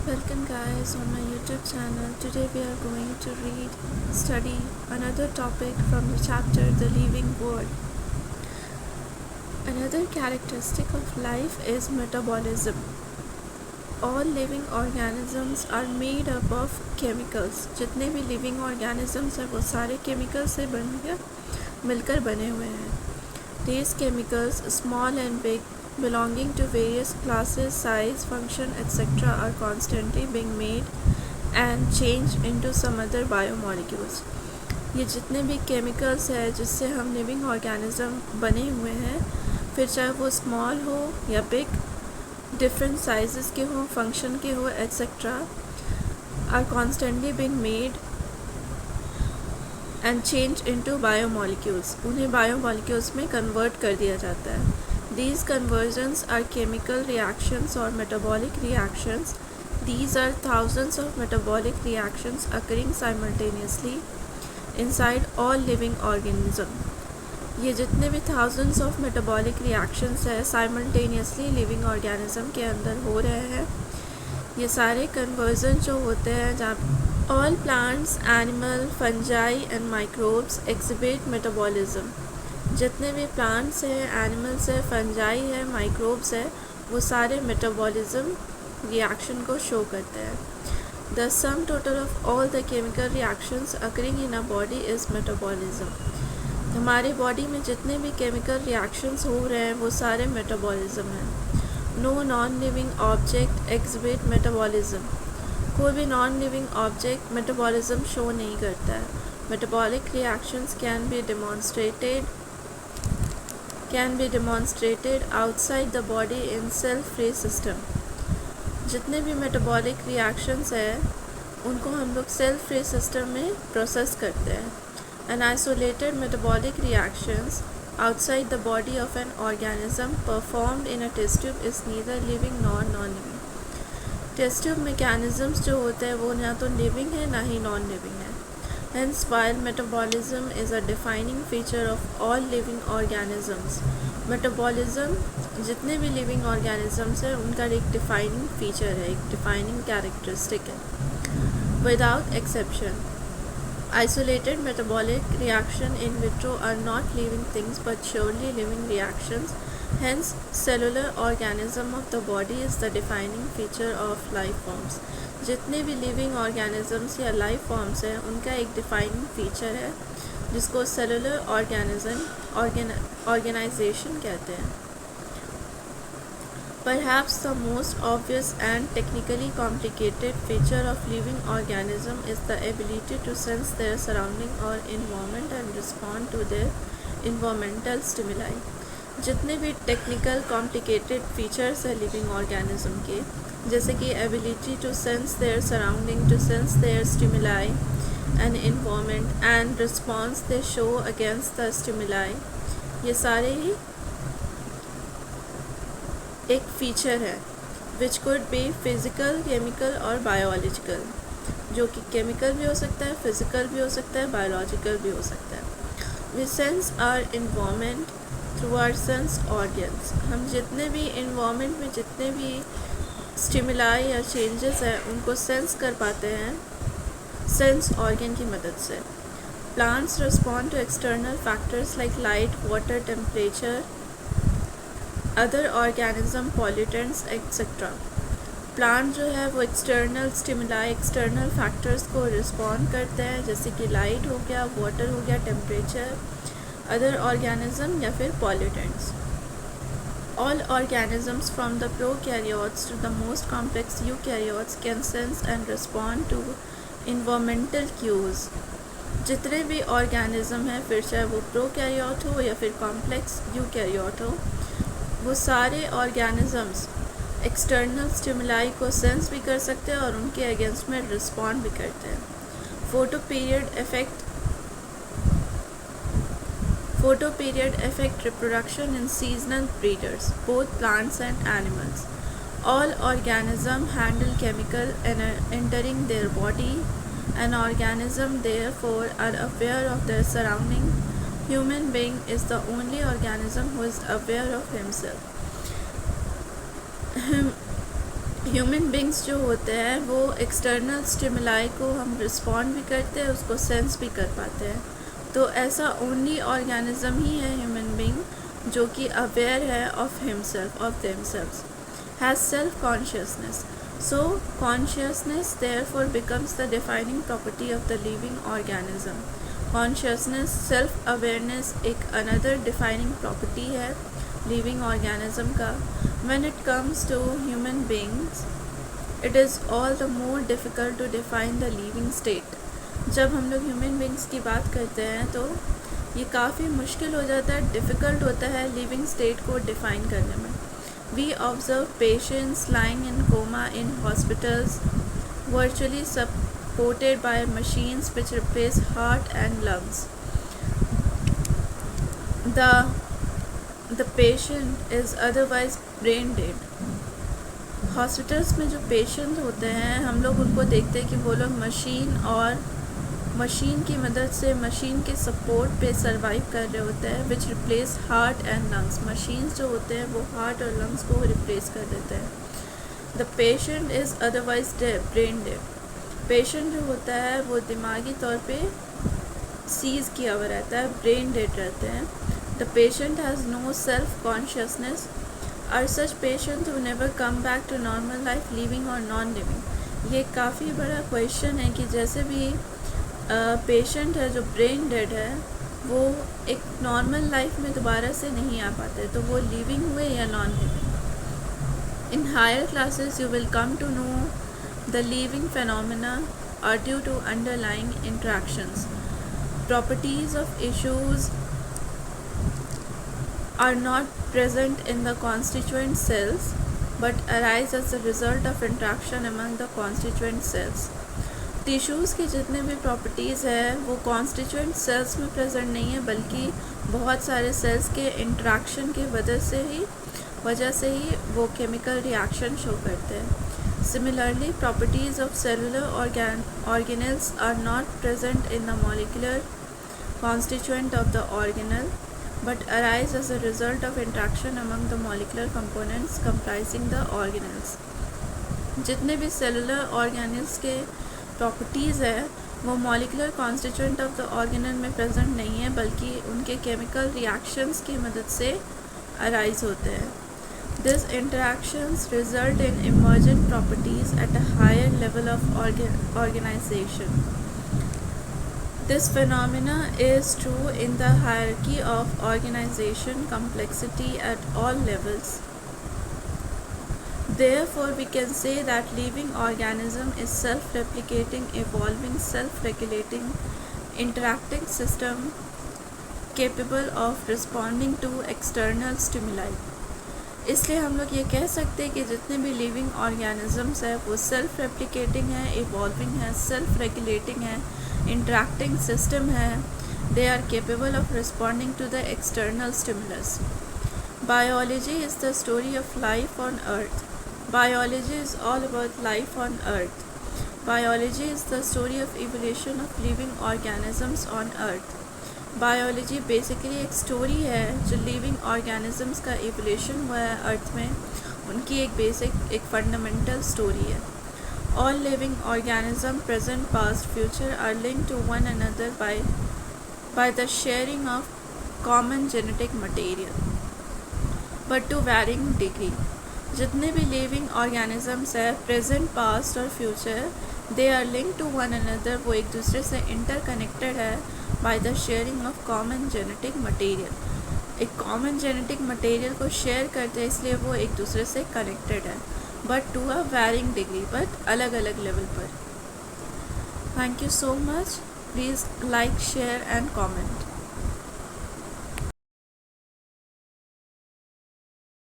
Welcome guys on my YouTube channel. Today we are going to study another topic from the chapter The Living World. Another characteristic of life is metabolism. All living organisms are made up of chemicals. जितने भी living organisms हैं वो सारे chemicals से मिलकर बने हुए हैं. These chemicals, small and big, belonging to various classes, size, function, etc. are constantly being made and changed into some other biomolecules. ये जितने भी chemicals हैं जिससे हम living organism बने हुए हैं, फिर चाहे वो small हो या big, different sizes के हो, function के हो, etc. are constantly being made and changed into biomolecules. उन्हें biomolecules में convert कर दिया जाता है. These conversions are chemical reactions or metabolic reactions. These are thousands of metabolic reactions occurring simultaneously inside all living organisms. ये जितने भी thousands of metabolic reactions है simultaneously living organism के अंदर हो रहे हैं. ये सारे conversion जो होते हैं जहाँ all plants, animal, fungi and microbes exhibit metabolism. जितने भी plants हैं, animals हैं, fungi हैं, microbes हैं, वो सारे metabolism reaction को show करते हैं. The sum total of all the chemical reactions occurring in a body is metabolism. हमारी body में जितने भी chemical reactions हो रहे हैं वो सारे metabolism हैं. No non-living object exhibit metabolism. कोई भी non living object metabolism show नहीं करता है. Metabolic reactions can be demonstrated outside the body in self free system. जितने भी मेटाबॉलिक रिएक्शंस हैं उनको हम लोग सेल्फ फ्री सिस्टम में प्रोसेस करते हैं. An isolated metabolic reactions outside the body of an organism performed in a test tube is neither living nor non-living. Test tube mechanisms जो होते हैं वो ना तो लिविंग है ना ही नॉन लिविंग है. Hence, while metabolism is a defining feature of all living organisms, metabolism जितने भी living organisms हैं उनका एक defining feature है, एक defining characteristic है. Without exception, isolated metabolic reaction in vitro are not living things but surely living reactions. Hence, cellular organism of the body is the defining feature of life forms. जितने भी living organisms या life forms हैं उनका एक defining feature है जिसको cellular organization कहते हैं. Perhaps the most obvious and technically complicated feature of living organism is the ability to sense their surrounding or environment and respond to their environmental stimuli. जितने भी technical complicated features है living organism के, जैसे कि ability to sense their surrounding, to sense their stimuli and environment and response they show against the stimuli, ये सारे ही एक फीचर है which could be physical, chemical और बायोलॉजिकल, जो कि केमिकल भी हो सकता है, फिज़िकल भी हो सकता है, बायोलॉजिकल भी हो सकता है. We sense our environment through our sense organs. हम जितने भी इन्वायरमेंट में जितने भी स्टिमुलाई या चेंजेस हैं उनको सेंस कर पाते हैं सेंस ऑर्गन की मदद से. Plants respond to external factors like light, water, temperature, other organism, pollutants etcetera. Plant जो है वो एक्सटर्नल स्टिमुलाई, एक्सटर्नल फैक्टर्स को रिस्पॉन्ड करते हैं, जैसे कि लाइट हो गया, वाटर हो गया, टेम्परेचर, अदर ऑर्गेनिज्म या फिर pollutants. All organisms from the prokaryotes to the most complex eukaryotes can sense and respond to environmental cues. जितने भी ऑर्गेनिज्म हैं, फिर चाहे वो प्रोकैरियोट हो या फिर कॉम्प्लेक्स यूकैरियोट हो, वो सारे ऑर्गेनिजम्स एक्सटर्नल स्टिमुलाई को सेंस भी कर सकते हैं और उनके अगेंस्ट में रिस्पॉन्ड भी करते हैं. Photoperiod affect reproduction in seasonal breeders, both plants and animals. All organisms handle chemical entering their body. An organism therefore are aware of their surrounding. Human being is the only organism who is aware of himself. Human beings जो होते हैं वो external stimuli को हम respond भी करते हैं, उसको सेंस भी कर पाते हैं। तो ऐसा ओनली ऑर्गेनिज्म ही है ह्यूमन बींग जो कि अवेयर है of himself, of themselves, has self consciousness. So consciousness therefore becomes the defining property of the living organism. Consciousness, self awareness एक अनदर डिफाइनिंग प्रॉपर्टी है लिविंग ऑर्गेनिज्म का। When it comes to human beings, it is all the more difficult to define the living state. जब हम लोग human beings की बात करते हैं तो ये काफ़ी मुश्किल हो जाता है, डिफ़िकल्ट होता है लिविंग स्टेट को डिफ़ाइन करने में। We observe patients lying in coma in hospitals, virtually supported by machines which replace heart and lungs. The patient is otherwise brain dead. Hospitals में जो पेशेंट होते हैं हम लोग उनको देखते हैं कि वो लोग मशीन की मदद से, मशीन के सपोर्ट पे सरवाइव कर रहे होते हैं, which replace heart and lungs. Machines जो होते हैं वो हार्ट और लंग्स को रिप्लेस कर देते हैं। The patient is otherwise brain dead. Patient जो होता है वो दिमागी तौर पे सीज किया हुआ रहता है, ब्रेन डेड रहते हैं। The patient has no self-consciousness. Are such patients who never come back to normal life, living or non-living? ये काफ़ी बड़ा क्वेश्चन है कि जैसे भी पेशेंट है जो ब्रेन डेड है वो एक नॉर्मल लाइफ में दोबारा से नहीं आ पाते, तो वो लिविंग हुए या non living. In higher classes you will come to know the living phenomena are due to underlying interactions. Properties of issues are not present in the constituent cells but arise as a result of interaction among the constituent cells. Tissues की जितने भी properties है वो constituent sales में present नहीं है, बल्कि बहुत सारे सेल्स के इंट्रैक्शन की वजह से ही वो केमिकल रिएक्शन शो करते हैं। Similarly properties of cellular organelles are not present in the molecular constituent of the organelle but arise as a result of interaction among the molecular components comprising the organelles. जितने भी cellular organelles के properties है वो molecular constituent of the organelle में present नहीं है, बल्कि उनके केमिकल रिएक्शंस की मदद से अराइज होते हैं। This interactions result in emergent properties at a higher level of organisation. This phenomena is true in the hierarchy of organization complexity at all levels. Therefore, we can say that living organism is self-replicating, evolving, self-regulating, interacting system capable of responding to external stimuli. इसलिए हम लोग ये कह सकते हैं कि जितने भी लिविंग ऑर्गेनिजम्स है वो सेल्फ रेप्लिकेटिंग है, इवॉल्विंग है, सेल्फ रेगुलेटिंग है, इंटरैक्टिंग सिस्टम है, they are capable of responding to the external stimulus. Biology is the story of life on earth. Biology is all about life on earth. Biology is the story of evolution of living organisms on earth. Biology basically एक story है जो living organisms का evolution हुआ है अर्थ में, उनकी एक fundamental story है. All living organism present past future are linked to one another by the sharing of common genetic material but to varying degree. जितने भी लिविंग ऑर्गेनिजम्स है प्रेजेंट, पास्ट और future, they are linked to one another, वो एक दूसरे से interconnected है by the sharing of common genetic material. एक कॉमन जेनेटिक मटेरियल को शेयर करते हैं इसलिए वो एक दूसरे से कनेक्टेड है, but to a varying degree, but अलग अलग लेवल पर. Thank you so much. Please like, share and comment.